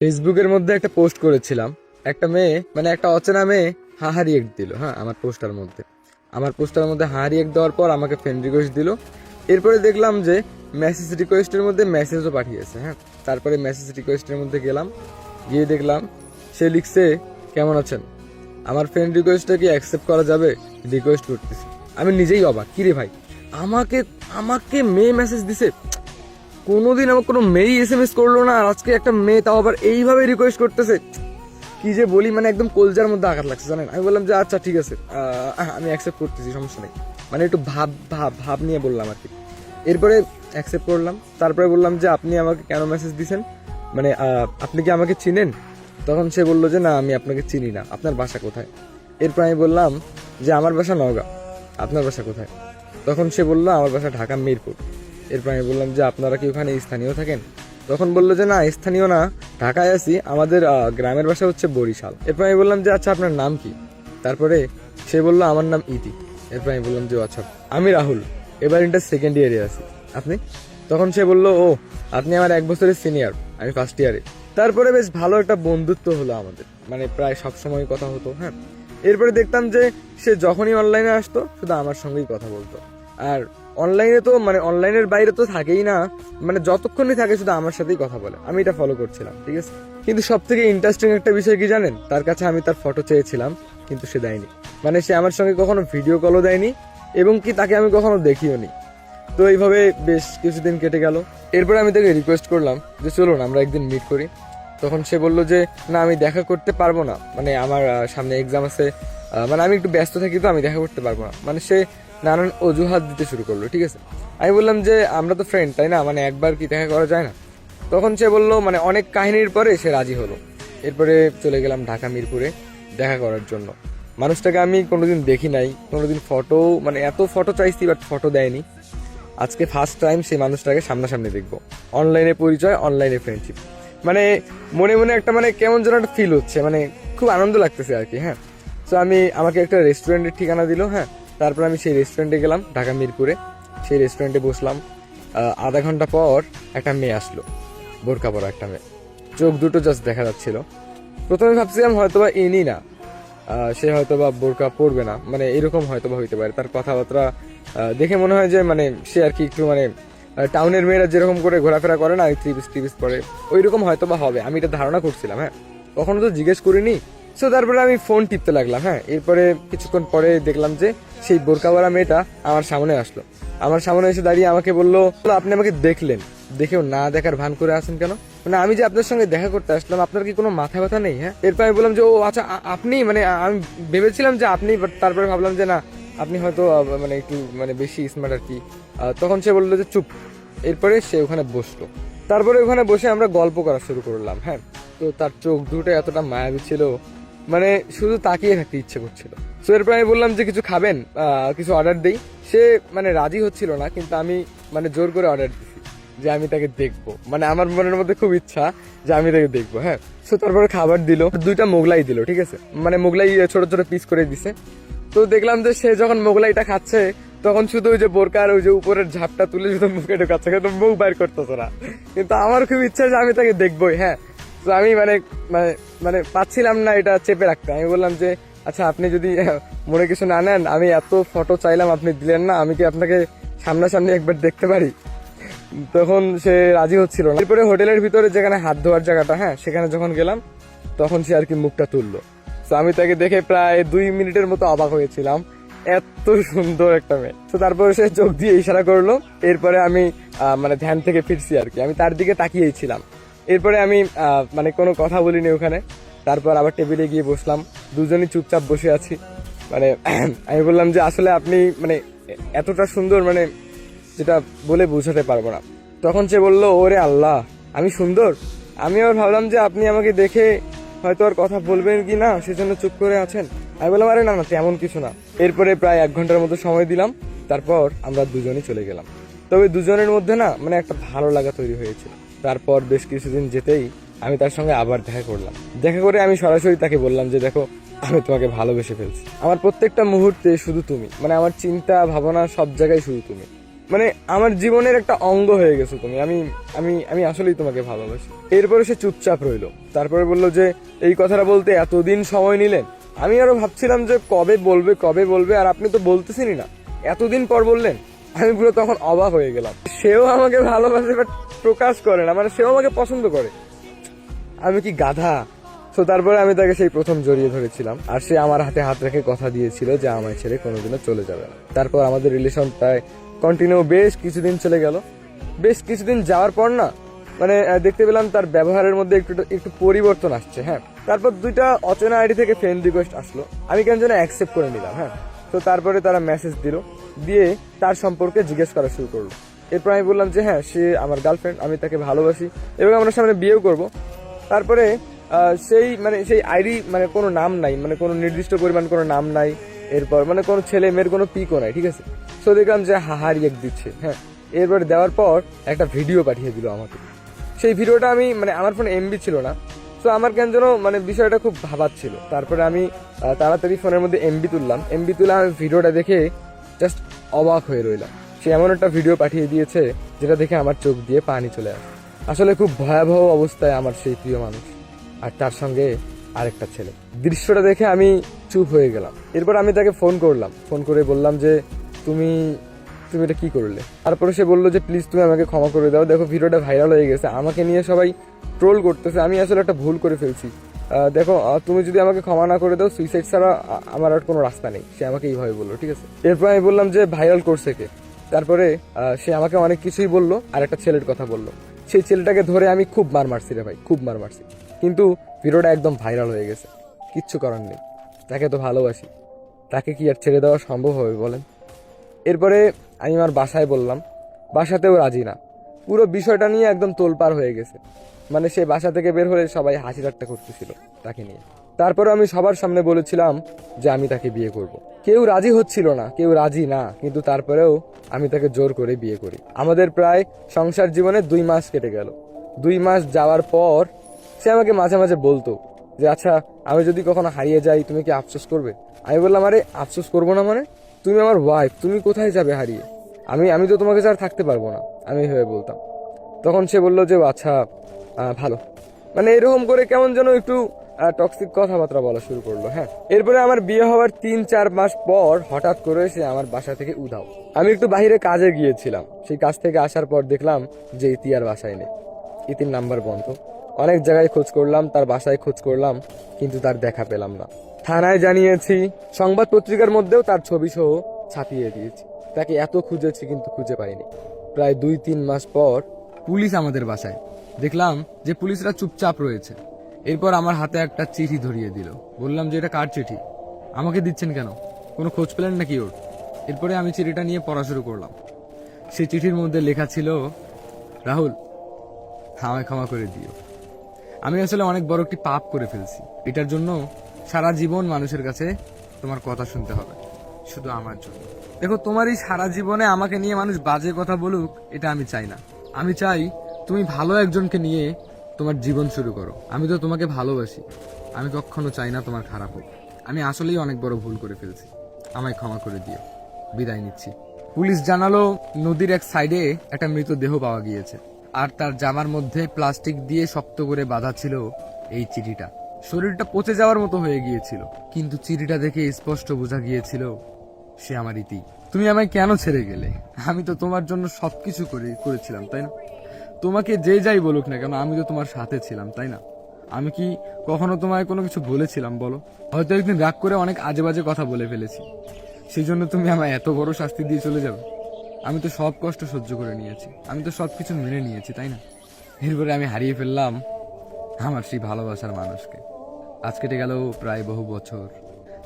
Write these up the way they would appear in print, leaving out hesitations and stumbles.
ফেসবুকের মধ্যে একটা পোস্ট করেছিলাম, একটা মেয়ে মানে একটা অচেনা মেয়ে হাহা রিয়েক্ট দিল। হ্যাঁ, আমার পোস্টার মধ্যে হাহা রিয়েক্ট দেওয়ার পর আমাকে ফ্রেন্ড রিকোয়েস্ট দিল। এরপরে দেখলাম যে মেসেজ রিকোয়েস্টের মধ্যে মেসেজও পাঠিয়েছে। হ্যাঁ, তারপরে মেসেজ রিকোয়েস্টের মধ্যে গেলাম, গিয়ে দেখলাম সে লিখছে কেমন আছেন, আমার ফ্রেন্ড রিকোয়েস্টটা কি অ্যাকসেপ্ট করা যাবে, রিকোয়েস্ট করতেছি। আমি নিজেই অবাক, কিরে ভাই, আমাকে আমাকে মেয়ে মেসেজ দিছে। কোনোদিন আমার কোনো মেয়ে SMS করলো না, আর আজকে একটা মেয়ে তাও আবার এইভাবে রিকোয়েস্ট করতেছে। কি যে বলি, মানে একদম কলজার মধ্যে আঘাত লাগছে জানেন। আমি বললাম যে আচ্ছা ঠিক আছে, আমি অ্যাকসেপ্ট করতেছি, সমস্যা নেই। মানে একটু ভাব ভাব ভাব নিয়ে বললাম আর কি। এরপরে অ্যাকসেপ্ট করলাম। তারপরে বললাম যে আপনি আমাকে কেন মেসেজ দিছেন, মানে আপনি কি আমাকে চিনেন? তখন সে বললো যে না, আমি আপনাকে চিনি না, আপনার বাসা কোথায়? এরপর আমি বললাম যে আমার বাসা নওগাঁ, আপনার বাসা কোথায়? তখন সে বললো আমার বাসা ঢাকা মিরপুর। এরপর আমি বললাম যে আপনারা কি ওখানে স্থানীয় থাকেন? তখন বললো যে না, স্থানীয় না, ঢাকায় আছি, আমাদের গ্রামের বাসা হচ্ছে বরিশাল। এরপর আমি বললাম যে আচ্ছা আপনার নাম কি? তারপরে সে বললো আমার নাম ইতি। এরপর আমি বললাম যে আচ্ছা, আমি রাহুল, এবার ইন্টার সেকেন্ড ইয়ারে আছি, আপনি? তখন সে বললো ও, আপনি আমার 1 বছরের সিনিয়র, আমি ফার্স্ট ইয়ারে। তারপরে বেশ ভালো একটা বন্ধুত্ব হলো আমাদের, মানে প্রায় সবসময় কথা হতো। হ্যাঁ, এরপরে দেখতাম যে সে যখনই অনলাইনে আসতো শুধু আমার সঙ্গেই কথা বলতো। আর অনলাইনে তো মানে অনলাইনের বাইরে তো থাকেই না, মানে যতক্ষণই থাকে শুধু আমার সাথেই কথা বলে। আমি এটা ফলো করছিলাম, ঠিক আছে। কিন্তু সব থেকে ইন্টারেস্টিং একটা বিষয় কি জানেন, তার কাছে আমি তার ফটো চেয়েছিলাম কিন্তু সে দেয়নি। মানে সে আমার সঙ্গে কখনো ভিডিও কলও দেয়নি, এবং কি তাকে আমি কখনো দেখিও নি। তো এইভাবে বেশ কিছুদিন কেটে গেল। এরপরে আমি তাকে রিকোয়েস্ট করলাম যে চলুন আমরা একদিন মিট করি। তখন সে বললো যে না, আমি দেখা করতে পারবো না, মানে আমার সামনে এক্সাম আছে, মানে আমি একটু ব্যস্ত থাকি, তো আমি দেখা করতে পারবো না। মানে সে নানান অজুহাত দিতে শুরু করলো, ঠিক আছে। আমি বললাম যে আমরা তো ফ্রেন্ড, তাই না, মানে একবার কি দেখা করা যায় না? তখন সে বললো, মানে অনেক কাহিনীর পরে সে রাজি হলো। এরপরে চলে গেলাম ঢাকা মিরপুরে দেখা করার জন্য। মানুষটাকে আমি কোনোদিন দেখি নাই, কোনোদিন ফটো, মানে এত ফটো চাইছি বাট ফটো দেয়নি। আজকে ফার্স্ট টাইম সেই মানুষটাকে সামনাসামনি দেখবো। অনলাইনে পরিচয়, অনলাইনে ফ্রেন্ডশিপ, মানে মনে মনে একটা মানে কেমন যেন একটা ফিল হচ্ছে, মানে খুব আনন্দ লাগতেছে আর কি। হ্যাঁ, তো আমাকে একটা রেস্টুরেন্টের ঠিকানা দিল। হ্যাঁ, তারপর আমি সেই রেস্টুরেন্টে গেলাম ঢাকা মিরপুরে। সেই রেস্টুরেন্টে বসলাম। আধা ঘন্টা পর একটা মেয়ে আসলো, বোরকা পরা একটা মেয়ে, চোখ দুটো জাস্ট দেখা যাচ্ছিল। প্রথমে ভাবছিলাম হয়তোবা ইনি না, সে হয়তোবা বোরকা পরবে না, মানে এরকম হয়তোবা হইতে পারে। তার কথাবার্তা দেখে মনে হয় যে মানে সে আর কি একটু মানে টাউনের মেয়েরা যেরকম করে ঘোরাফেরা করে না, থ্রি পিস পরে, ওই রকম হয়তোবা হবে, আমি এটা ধারণা করছিলাম। হ্যাঁ, কখনো তো জিজ্ঞেস করিনি। সো তারপরে আমি ফোন টিপতে লাগলাম। হ্যাঁ, এরপরে কিছুক্ষণ পরে দেখলাম যে সেই বোরকাওয়ালা মেয়েটা আমার সামনে আসলো। আমার সামনে এসে দাঁড়িয়ে আমাকে বললো, আপনি আমাকে দেখলেন, দেখেও না দেখার ভান করে আছেন কেন? মানে আমি যে আপনার সঙ্গে দেখা করতে আসলাম, আপনার কি কোনো মাথা ব্যথা নেই? হ্যাঁ, এরপর আমি বললাম যে ও আচ্ছা, আপনি, মানে আমি ভেবেছিলাম যে আপনি, বাট তারপরে ভাবলাম যে না, আপনি হয়তো মানে একটু মানে বেশি স্মার্ট আর কি। তখন সে বললো যে চুপ। এরপরে সে ওখানে বসলো। তারপরে ওখানে বসে আমরা গল্প করা শুরু করলাম। হ্যাঁ, তো তার চোখ দুটো এতটা মায়াবী ছিল, মানে শুধু তাকিয়ে থাকতে ইচ্ছে করছিল। সো এরপর আমি বললাম যে কিছু খাবেন, কিছু অর্ডার দেই। সে মানে রাজি হচ্ছিল না, কিন্তু আমি মানে জোর করে অর্ডার দিছি যে আমি তাকে দেখবো, মানে আমার মনের মধ্যে খুব ইচ্ছা যে আমি তাকে দেখবো। হ্যাঁ, সো তারপরে খাবার দিল, 2টা মোগলাই দিল, ঠিক আছে, মানে মোগলাই ছোট ছোট পিস করে দিছে। তো দেখলাম যে সে যখন মোগলাইটা খাচ্ছে তখন শুধু ওই যে বোরকার ওই যে উপরের ঝাপটা তুলে শুধু মুখে ঢোকাচ্ছে, কিন্তু মুখ বাইর করতেছে না। কিন্তু আমার খুব ইচ্ছা যে আমি তাকে দেখবোই। হ্যাঁ, তো আমি মানে মানে মানে পাচ্ছিলাম না এটা চেপে রাখতে। আমি বললাম যে আচ্ছা, আপনি যদি মনে কিছু না নেন, আমি এত ফটো চাইলাম, আপনি দিলেন না, আমি কি আপনাকে সামনাসামনি একবার দেখতে পারি? তখন সে রাজি হচ্ছিল না। এরপরে হোটেলের ভিতরে যেখানে হাত ধোয়ার জায়গাটা, হ্যাঁ, সেখানে যখন গেলাম তখন সে আর কি মুখটা তুললো। তো আমি তাকে দেখে প্রায় 2 মিনিটের মতো অবাক হয়েছিলাম, এত সুন্দর একটা মেয়ে। তো তারপরে সে চোখ দিয়ে ইশারা করলো। এরপরে আমি মানে ধ্যান থেকে ফিরছি আর কি, আমি তার দিকে তাকিয়েই ছিলাম। এরপরে আমি মানে কোনো কথা বলিনি ওখানে। তারপর আবার টেবিলে গিয়ে বসলাম, দুজনই চুপচাপ বসে আছি। মানে আমি বললাম যে আসলে আপনি মানে এতটা সুন্দর, মানে যেটা বলে বোঝাতে পারবো না। তখন সে বললো ওরে আল্লাহ, আমি সুন্দর? আমি আবার ভাবলাম যে আপনি আমাকে দেখে হয়তো আর কথা বলবেন কি না, সেজন্য চুপ করে আছেন। আমি বললাম আরে না না, তেমন কিছু না। এরপরে প্রায় 1 ঘন্টার মতো সময় দিলাম। তারপর আমরা দুজনই চলে গেলাম। তবে দুজনের মধ্যে না মানে একটা ভালো লাগা তৈরি হয়েছিল। তারপর বেশ কিছুদিন যেতেই আমি তার সঙ্গে আবার দেখা করলাম। দেখা করে আমি সরাসরি তাকে বললাম যে দেখো, আমি তোমাকে ভালোবেসে ফেলছি। আমার প্রত্যেকটা মুহূর্তে শুধু তুমি, মানে আমার চিন্তা ভাবনা সব জায়গায় শুধু তুমি। মানে আমার জীবনের একটা অঙ্গ হয়ে গেছো তুমি। আমি আমি আমি আসলেই তোমাকে ভালোবাসি। এরপরে সে চুপচাপ রইলো। তারপরে বললো যে এই কথাটা বলতে এতদিন সময় নিলেন। আমি আরো ভাবছিলাম যে কবে বলবে, আর আপনি তো বলতেছেনই না, এতদিন পর বললেন। আমি পুরো তখন অবাক হয়ে গেলাম। সেও আমাকে ভালোবাসে বাট প্রকাশ করে না, মানে সেও আমাকে পছন্দ করে। আমি কি গাধা? তো তারপরে আমি তাকে সেই প্রথম জড়িয়ে ধরেছিলাম, আর সে আমার হাতে হাত রেখে কথা দিয়েছিল যে আমায় ছেড়ে কোনোদিনও চলে যাবে না। তারপর আমাদের রিলেশন প্রায় কন্টিনিউ বেশ কিছুদিন চলে গেল। বেশ কিছুদিন যাওয়ার পর না, মানে দেখতে পেলাম তার ব্যবহারের মধ্যে একটু একটু পরিবর্তন আসছে। হ্যাঁ, তারপর 2টা অচেনা আইডি থেকে ফ্রেন্ড রিকোয়েস্ট আসলো। আমি কেন যেন অ্যাকসেপ্ট করে নিলাম। হ্যাঁ, তো তারপরে তারা মেসেজ দিল, দিয়ে তার সম্পর্কে জিজ্ঞেস করা শুরু করলো। এরপর আমি বললাম যে হ্যাঁ, সে আমার গার্লফ্রেন্ড, আমি তাকে ভালোবাসি এবং আমরা সামনে বিয়েও করব। তারপরে সেই আইডি মানে কোনো নাম নাই, মানে কোনো নির্দিষ্ট পরিমাণ কোনো নাম নাই। এরপর মানে কোনো ছেলে মেয়ের কোনো পিকও নাই, ঠিক আছে। সো দেখলাম যে হাহার ইয়েক দিচ্ছে। হ্যাঁ, এরপরে দেওয়ার পর একটা ভিডিও পাঠিয়ে দিল আমাকে। সেই ভিডিওটা আমি মানে আমার ফোনে এমবি ছিল না, তো আমার কেন যেন মানে বিষয়টা খুব ভাবাচ্ছিল। তারপরে আমি তাড়াতাড়ি ফোনের মধ্যে এমবি তুললাম। আমি ভিডিওটা দেখে জাস্ট অবাক হয়ে রইলাম। সে এমন একটা ভিডিও পাঠিয়ে দিয়েছে যেটা দেখে আমার চোখ দিয়ে পানি চলে আসে। আসলে খুব ভয়াবহ অবস্থায় আমার সেই প্রিয় মানুষ, আর তার সঙ্গে আরেকটা ছেলে। দৃশ্যটা দেখে আমি চুপ হয়ে গেলাম। এরপর আমি তাকে ফোন করলাম, ফোন করে বললাম যে তুমি এটা কি করলে? তারপরে সে বললো যে প্লিজ তুমি আমাকে ক্ষমা করে দাও, দেখো ভিডিওটা ভাইরাল হয়ে গেছে, আমাকে নিয়ে সবাই ট্রোল করতেছে, আমি আসলে একটা ভুল করে ফেলছি। দেখো তুমি যদি আমাকে ক্ষমা না করে দাও, সুইসাইড ছাড়া আমার আর কোনো রাস্তা নেই। সে আমাকে এইভাবে বললো, ঠিক আছে। এরপর আমি বললাম যে ভাইরাল করছে কে? তারপরে সে আমাকে অনেক কিছুই বললো, আর একটা ছেলের কথা বললো। সেই ছেলেটাকে ধরে আমি খুব মার মারছি রে ভাই, খুব মার মারছি। কিন্তু ভিডিওটা একদম ভাইরাল হয়ে গেছে, কিচ্ছু করার নেই। তাকে তো ভালোবাসি, তাকে কি আর ছেড়ে দেওয়া সম্ভব হবে বলেন? এরপরে আমি আমার বাসায় বললাম, বাসাতেও রাজি না। পুরো বিষয়টা নিয়ে একদম তোলপাড় হয়ে গেছে। মানে সে বাসা থেকে বের হলে সবাই হাসি ঠাট্টা করতেছিল তাকে নিয়ে। তারপরে আমি সবার সামনে বলেছিলাম যে আমি তাকে বিয়ে করব। কেউ রাজি হচ্ছিল না, কেউ রাজি না, কিন্তু তারপরেও আমি তাকে জোর করে বিয়ে করি। আমাদের প্রায় সংসার জীবনে 2 মাস কেটে গেল। 2 মাস যাওয়ার পর সে আমাকে মাঝে মাঝে বলতো যে আচ্ছা, আমি যদি কখনো হারিয়ে যাই তুমি কি আফসোস করবে? আমি বললাম আরে আফসোস করবো না মানে? তুমি আমার ওয়াইফ, তুমি কোথায় যাবে হারিয়ে? আমি তো তোমাকে ছাড়া থাকতে পারবো না, আমি ভেবে বলতাম। তখন সে বললো যে আচ্ছা ভালো, মানে এরকম করে কেমন যেন একটু টক্সিক কথাবার্তা বলা শুরু করলো। হ্যাঁ, এরপরে আমার বিয়ে হওয়ার 3-4 মাস পর হঠাৎ করে সে আমার বাসা থেকে উধাও। আমি একটু বাইরে কাজে গিয়েছিলাম, সেই কাজ থেকে আসার পর দেখলাম যে ইতি আর বাসায় নেই। ইতির নাম্বার বন্ধ। অনেক জায়গায় খোঁজ করলাম, তার বাসায় খোঁজ করলাম, কিন্তু তার দেখা পেলাম না। থানায় জানিয়েছি, সংবাদ পত্রিকার মধ্যেও তার ছবি সহ ছাপিয়ে দিয়েছি। তাকে এত খুঁজেছি কিন্তু খুঁজে পাইনি। প্রায় 2-3 মাস পর পুলিশ আমাদের বাসায়। দেখলাম যে পুলিশরা চুপচাপ রয়েছে। এরপর আমার হাতে একটা চিঠি ধরিয়ে দিল। বললাম যে এটা কার চিঠি? আমাকে দিচ্ছেন কেন? কোনো খোঁজ পেলেন নাকি ওর? এরপরে আমি চিঠিটা নিয়ে পড়া শুরু করলাম। সেই চিঠির মধ্যে লেখা ছিল, রাহুল, আমায় ক্ষমা করে দিও। আমি আসলে অনেক বড় একটি পাপ করে ফেলছি। এটার জন্য সারা জীবন মানুষের কাছে তোমার কথা শুনতে হবে, শুধু আমার জন্য। দেখো, তোমার এই সারা জীবনে আমাকে নিয়ে মানুষ বাজে কথা বলুক, এটা আমি চাই না। আমি চাই তুমি ভালো একজনকে নিয়ে তোমার জীবন শুরু করো। আমি তো তোমাকে ভালোবাসি, আমি কখনো চাই না তোমার খারাপ হোক। আমি আসলেই অনেক বড় ভুল করে ফেলছি, আমায় ক্ষমা করে দিও। বিদায় নিচ্ছি। পুলিশ জানালো নদীর এক সাইডে একটা মৃতদেহ পাওয়া গিয়েছে, আর তার জামার মধ্যে প্লাস্টিক দিয়ে শক্ত করে বাঁধা ছিল এই চিঠিটা। শরীরটা পচে যাওয়ার মতো হয়ে গিয়েছিল, কিন্তু চিঠিটা দেখে স্পষ্ট বোঝা গিয়েছিল সে আমার ইতি। তুমি আমায় কেন ছেড়ে গেলে? আমি তো তোমার জন্য সবকিছু করেছিলাম, তাই না? তোমাকে যে যাই বলুক না কেন, আমি তো তোমার সাথে ছিলাম, তাই না? আমি কি কখনো তোমায় কোনো কিছু বলেছিলাম বলো? হয়তো একদিন রাগ করে অনেক আজে বাজে কথা বলে ফেলেছি, সেই জন্য তুমি আমায় এত বড় শাস্তি দিয়ে চলে যাবে? আমি তো সব কষ্ট সহ্য করে নিয়েছি, আমি তো সবকিছু মেনে নিয়েছি, তাই না? এরপরে আমি হারিয়ে ফেললাম আমার সেই ভালোবাসার মানুষকে। আজ কেটে গেল প্রায় বহু বছর।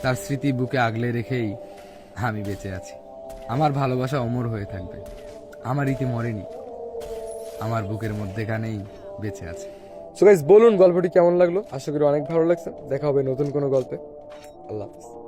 তার স্মৃতি বুকে আগলে রেখেই আমি বেঁচে আছি। আমার ভালোবাসা অমর হয়ে থাকবে। আমার ইতি মরেনি, আমার বুকের মধ্যেখানেই বেঁচে আছে। সো গাইস, বলুন গল্পটি কেমন লাগলো? আশা করি অনেক ভালো লাগছে। দেখা হবে নতুন কোনো গল্পে। আল্লাহ হাফেজ।